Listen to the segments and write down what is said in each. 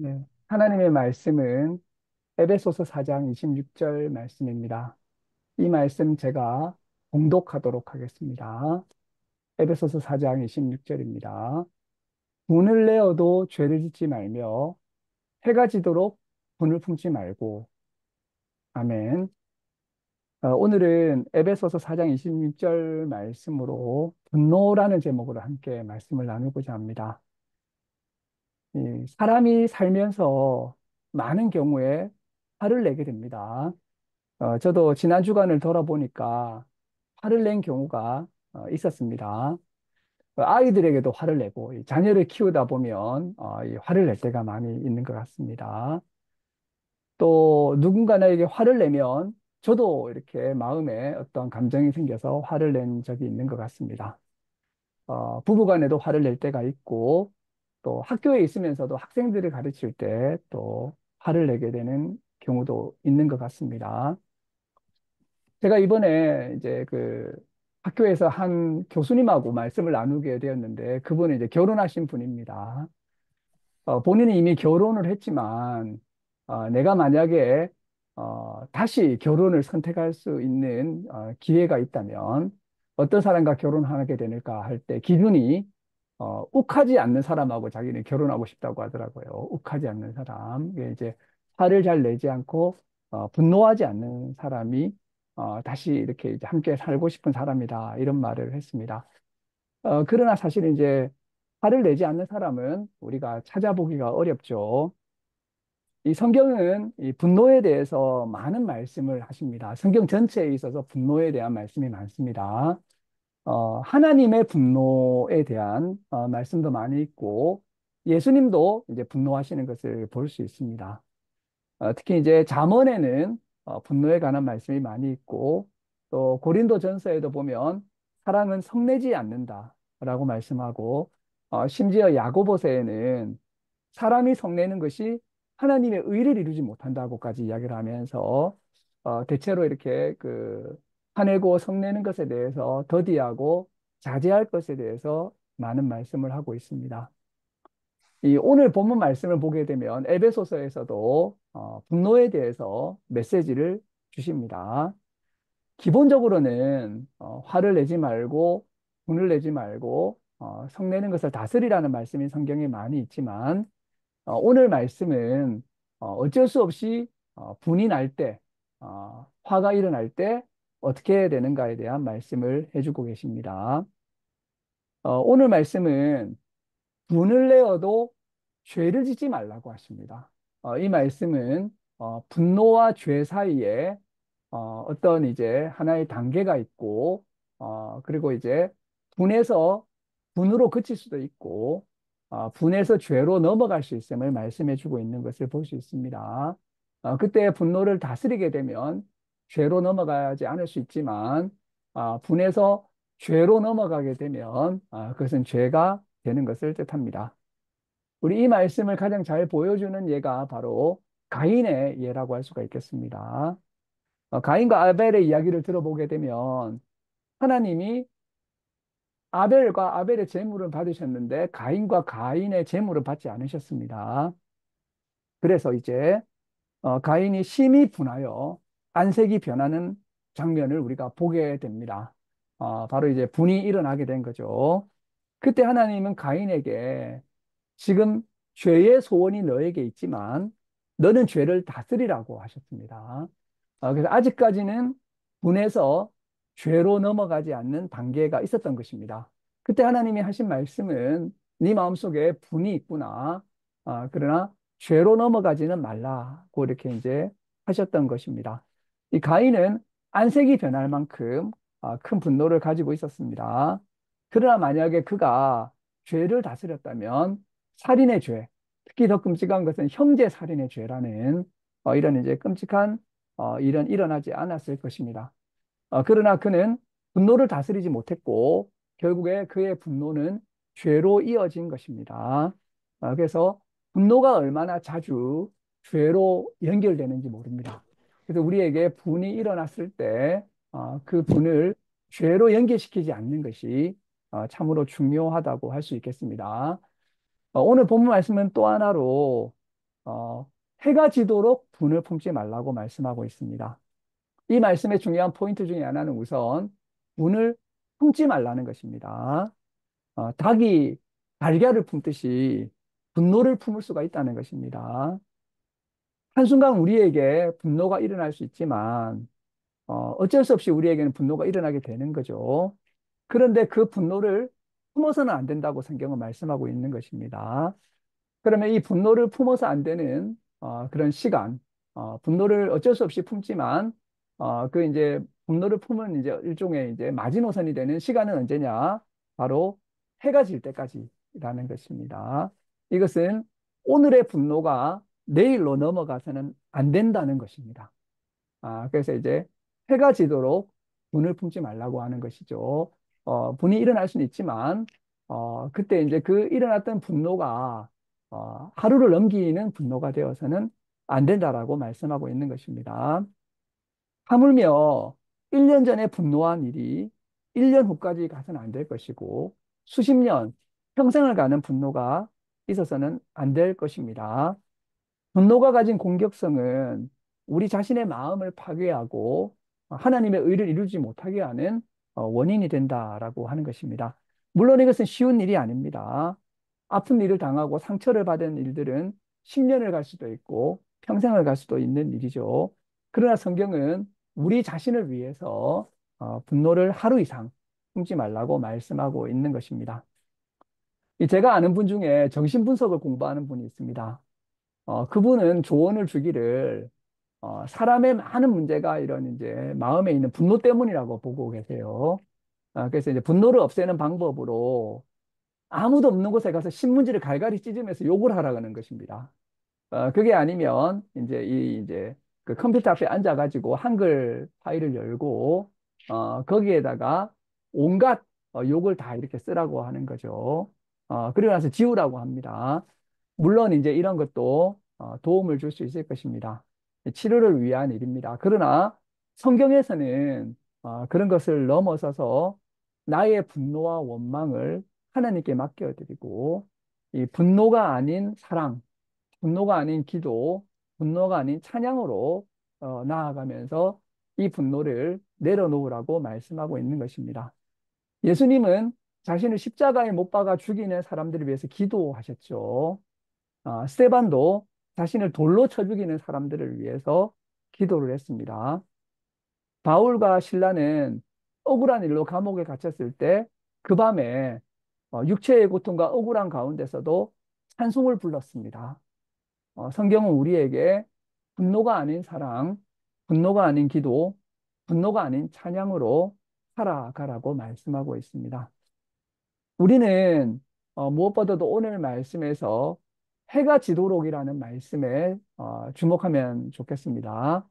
네. 하나님의 말씀은 에베소서 4장 26절 말씀입니다. 이 말씀 제가 봉독하도록 하겠습니다. 에베소서 4장 26절입니다. 분을 내어도 죄를 짓지 말며 해가 지도록 분을 품지 말고. 아멘. 오늘은 에베소서 4장 26절 말씀으로 분노라는 제목으로 함께 말씀을 나누고자 합니다. 이 사람이 살면서 많은 경우에 화를 내게 됩니다. 저도 지난 주간을 돌아보니까 화를 낸 경우가 있었습니다. 아이들에게도 화를 내고, 이 자녀를 키우다 보면 이 화를 낼 때가 많이 있는 것 같습니다. 또 누군가에게 화를 내면 저도 이렇게 마음에 어떤 감정이 생겨서 화를 낸 적이 있는 것 같습니다. 부부간에도 화를 낼 때가 있고, 또 학교에 있으면서도 학생들을 가르칠 때 또 화를 내게 되는 경우도 있는 것 같습니다. 제가 이번에 이제 그 학교에서 한 교수님하고 말씀을 나누게 되었는데 그분은 이제 결혼하신 분입니다. 본인이 이미 결혼을 했지만 내가 만약에 다시 결혼을 선택할 수 있는 기회가 있다면 어떤 사람과 결혼하게 되는가 할 때 기준이 욱하지 않는 사람하고 자기는 결혼하고 싶다고 하더라고요. 욱하지 않는 사람. 이게 이제 화를 잘 내지 않고 분노하지 않는 사람이 다시 이렇게 이제 함께 살고 싶은 사람이다. 이런 말을 했습니다. 그러나 사실 이제 화를 내지 않는 사람은 우리가 찾아보기가 어렵죠. 이 성경은 이 분노에 대해서 많은 말씀을 하십니다. 성경 전체에 있어서 분노에 대한 말씀이 많습니다. 하나님의 분노에 대한 말씀도 많이 있고, 예수님도 이제 분노하시는 것을 볼 수 있습니다. 특히 이제 잠언에는 분노에 관한 말씀이 많이 있고, 또 고린도전서에도 보면 사랑은 성내지 않는다라고 말씀하고, 심지어 야고보서에는 사람이 성내는 것이 하나님의 의를 이루지 못한다고까지 이야기를 하면서 대체로 이렇게 그 화내고 성내는 것에 대해서 더디하고 자제할 것에 대해서 많은 말씀을 하고 있습니다. 이 오늘 본문 말씀을 보게 되면 에베소서에서도 분노에 대해서 메시지를 주십니다. 기본적으로는 화를 내지 말고 분을 내지 말고 성내는 것을 다스리라는 말씀이 성경에 많이 있지만 오늘 말씀은 어쩔 수 없이 분이 날 때, 화가 일어날 때 어떻게 해야 되는가에 대한 말씀을 해주고 계십니다. 오늘 말씀은 분을 내어도 죄를 짓지 말라고 하십니다. 이 말씀은 분노와 죄 사이에 어떤 이제 하나의 단계가 있고, 그리고 이제 분에서 분으로 그칠 수도 있고, 분에서 죄로 넘어갈 수 있음을 말씀해 주고 있는 것을 볼 수 있습니다. 그때 분노를 다스리게 되면 죄로 넘어가지 않을 수 있지만, 분에서 죄로 넘어가게 되면 그것은 죄가 되는 것을 뜻합니다. 우리 이 말씀을 가장 잘 보여주는 예가 바로 가인의 예라고 할 수가 있겠습니다. 가인과 아벨의 이야기를 들어보게 되면 하나님이 아벨과 아벨의 제물을 받으셨는데 가인과 가인의 제물을 받지 않으셨습니다. 그래서 이제 가인이 심히 분하여 안색이 변하는 장면을 우리가 보게 됩니다. 바로 이제 분이 일어나게 된 거죠. 그때 하나님은 가인에게 지금 죄의 소원이 너에게 있지만 너는 죄를 다스리라고 하셨습니다. 그래서 아직까지는 분해서 죄로 넘어가지 않는 단계가 있었던 것입니다. 그때 하나님이 하신 말씀은 네 마음속에 분이 있구나. 그러나 죄로 넘어가지는 말라고 이렇게 이제 하셨던 것입니다. 이 가인은 안색이 변할 만큼 큰 분노를 가지고 있었습니다. 그러나 만약에 그가 죄를 다스렸다면 살인의 죄, 특히 더 끔찍한 것은 형제 살인의 죄라는 이런 이제 끔찍한 일은 일어나지 않았을 것입니다. 그러나 그는 분노를 다스리지 못했고 결국에 그의 분노는 죄로 이어진 것입니다. 그래서 분노가 얼마나 자주 죄로 연결되는지 모릅니다. 그래서 우리에게 분이 일어났을 때 그 분을 죄로 연결시키지 않는 것이 참으로 중요하다고 할 수 있겠습니다. 오늘 본문 말씀은 또 하나로 해가 지도록 분을 품지 말라고 말씀하고 있습니다. 이 말씀의 중요한 포인트 중에 하나는 우선 분을 품지 말라는 것입니다. 닭이 달걀을 품듯이 분노를 품을 수가 있다는 것입니다. 한순간 우리에게 분노가 일어날 수 있지만 어쩔 수 없이 우리에게는 분노가 일어나게 되는 거죠. 그런데 그 분노를 품어서는 안 된다고 성경은 말씀하고 있는 것입니다. 그러면 이 분노를 품어서 안 되는 그런 시간, 분노를 어쩔 수 없이 품지만 그 이제 분노를 품은 이제 일종의 이제 마지노선이 되는 시간은 언제냐? 바로 해가 질 때까지라는 것입니다. 이것은 오늘의 분노가 내일로 넘어가서는 안 된다는 것입니다. 그래서 이제 해가 지도록 분을 품지 말라고 하는 것이죠. 분이 일어날 수는 있지만, 그때 이제 그 일어났던 분노가, 하루를 넘기는 분노가 되어서는 안 된다라고 말씀하고 있는 것입니다. 하물며 1년 전에 분노한 일이 1년 후까지 가서는 안 될 것이고, 수십 년, 평생을 가는 분노가 있어서는 안 될 것입니다. 분노가 가진 공격성은 우리 자신의 마음을 파괴하고 하나님의 의를 이루지 못하게 하는 원인이 된다라고 하는 것입니다. 물론 이것은 쉬운 일이 아닙니다. 아픈 일을 당하고 상처를 받은 일들은 10년을 갈 수도 있고 평생을 갈 수도 있는 일이죠. 그러나 성경은 우리 자신을 위해서 분노를 하루 이상 품지 말라고 말씀하고 있는 것입니다. 제가 아는 분 중에 정신분석을 공부하는 분이 있습니다. 그분은 조언을 주기를 사람의 많은 문제가 이런 이제 마음에 있는 분노 때문이라고 보고 계세요. 그래서 이제 분노를 없애는 방법으로 아무도 없는 곳에 가서 신문지를 갈갈이 찢으면서 욕을 하라는 것입니다. 그게 아니면 이제 그 컴퓨터 앞에 앉아가지고 한글 파일을 열고 거기에다가 온갖 욕을 다 이렇게 쓰라고 하는 거죠. 그리고 나서 지우라고 합니다. 물론 이제 이런 것도 도움을 줄 수 있을 것입니다. 치료를 위한 일입니다. 그러나 성경에서는 그런 것을 넘어서서 나의 분노와 원망을 하나님께 맡겨드리고 이 분노가 아닌 사랑, 분노가 아닌 기도, 분노가 아닌 찬양으로 나아가면서 이 분노를 내려놓으라고 말씀하고 있는 것입니다. 예수님은 자신을 십자가에 못 박아 죽이는 사람들을 위해서 기도하셨죠. 스테반도 자신을 돌로 쳐 죽이는 사람들을 위해서 기도를 했습니다. 바울과 실라는 억울한 일로 감옥에 갇혔을 때 그 밤에 육체의 고통과 억울한 가운데서도 찬송을 불렀습니다. 성경은 우리에게 분노가 아닌 사랑, 분노가 아닌 기도, 분노가 아닌 찬양으로 살아가라고 말씀하고 있습니다. 우리는 무엇보다도 오늘 말씀에서 해가 지도록이라는 말씀에 주목하면 좋겠습니다.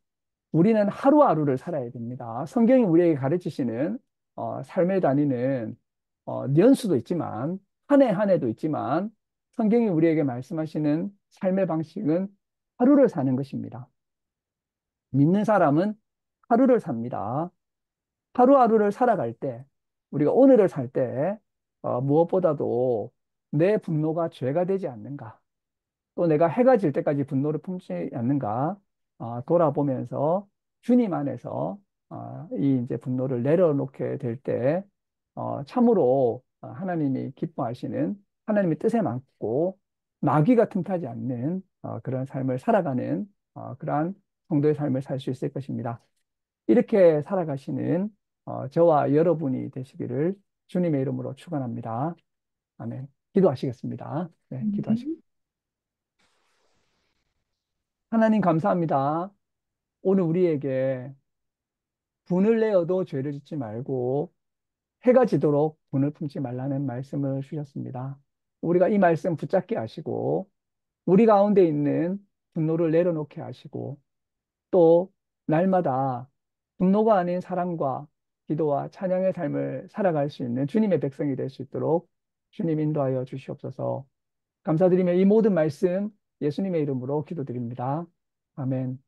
우리는 하루하루를 살아야 됩니다. 성경이 우리에게 가르치시는 삶의 단위는 년수도 있지만 한 해 한 해도 있지만 성경이 우리에게 말씀하시는 삶의 방식은 하루를 사는 것입니다. 믿는 사람은 하루를 삽니다. 하루하루를 살아갈 때, 우리가 오늘을 살 때, 무엇보다도 내 분노가 죄가 되지 않는가, 또 내가 해가 질 때까지 분노를 품지 않는가, 돌아보면서 주님 안에서 이 이제 분노를 내려놓게 될 때, 참으로 하나님이 기뻐하시는 하나님의 뜻에 맞고 마귀가 틈타지 않는 그런 삶을 살아가는 그러한 성도의 삶을 살 수 있을 것입니다. 이렇게 살아가시는 저와 여러분이 되시기를 주님의 이름으로 축원합니다. 아멘. 기도하시겠습니다. 네, 기도하시겠습니다. 하나님 감사합니다. 오늘 우리에게 분을 내어도 죄를 짓지 말고 해가 지도록 분을 품지 말라는 말씀을 주셨습니다. 우리가 이 말씀 붙잡게 하시고 우리 가운데 있는 분노를 내려놓게 하시고 또 날마다 분노가 아닌 사랑과 기도와 찬양의 삶을 살아갈 수 있는 주님의 백성이 될 수 있도록 주님 인도하여 주시옵소서. 감사드리며 이 모든 말씀 예수님의 이름으로 기도드립니다. 아멘.